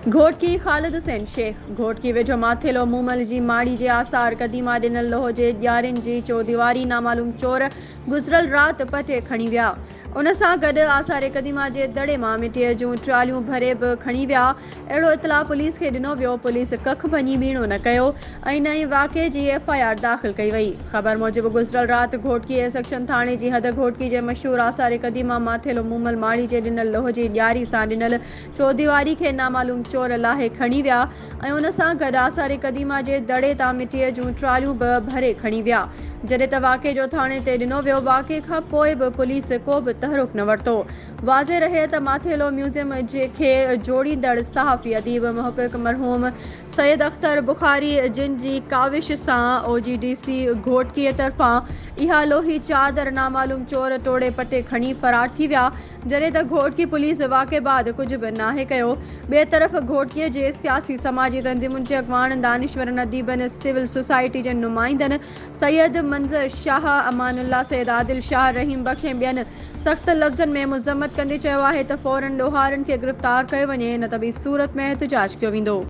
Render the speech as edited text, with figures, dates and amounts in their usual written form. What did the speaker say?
घोटकी ख़ालिद हुसैन शेख घोटकी वेझो माथेलो मूमल जी माड़ी जे आसार क़दीमा ॾिनल लोह जे ॾियारियुनि जी चौदीवारी नामालूम चोर गुज़िरियल राति पटे खणी विया। उन सां गॾु आसार क़दीमा जे दड़े मां मिटीअ जूं ट्रालियूं भरे बि खणी विया। अहिड़ो इतला पुलिस खे ॾिनो वियो। पुलिस कख भञी बीणो न कयो ऐं न ई वाक़े जी FIR दाख़िल कई वई। ख़बर मूजिबि गुज़िरियल राति घोटकी सेक्शन थाणे जी हद घोटकी जे मशहूरु आसार क़दीमा माथेलो मूमल माड़ी जे ॾिनल लोह जी ॾियारी सां ॾिनल चौदीवारी खे नामालूम चोर लाहे खणी विया ऐं उन सां गॾु आसार क़दीमा जे दड़े तां मिटीअ जूं ट्रालियूं बि भरे खणी विया। जॾहिं त वाक़े जो थाणे ते ॾिनो वियो। वाक़े खां पोइ बि पुलिस को बि तहरुक न वरितो। वाज़े रहे त माथेलो म्यूज़ियम खे जोड़ींदड़ सहाफ़ी अदीब मुहक़िक़ मरहूम सैयद अख्तर बुखारी जिन जी काविश सां OGDC घोटकीअ तरफ़ां इहा लोही चादर नामालूम चोर टोड़े पटे खणी फरार थी विया। जॾहिं त घोटकी पुलिस वाक़े बाद कुझु बि नाहे कयो। ॿिए तरफ़ घोटकीअ जे सियासी समाजी तंज़ीमुनि जे अॻवाननि दानिशवरनि अदीबनि सिविल सोसाइटी जे नुमाइंदनि सैयद मंज़र शाह अमानुल्ला सैयद आदिल शाह रहीम बख़्श ऐं ॿियनि सख़्त लफ़्ज़नि में मुज़म्मत कंदे चयो आहे त फ़ौरन ॾोहारनि खे गिरफ़्तार कयो वञे न त ॿी सूरत में एहतिजाज कयो वेंदो।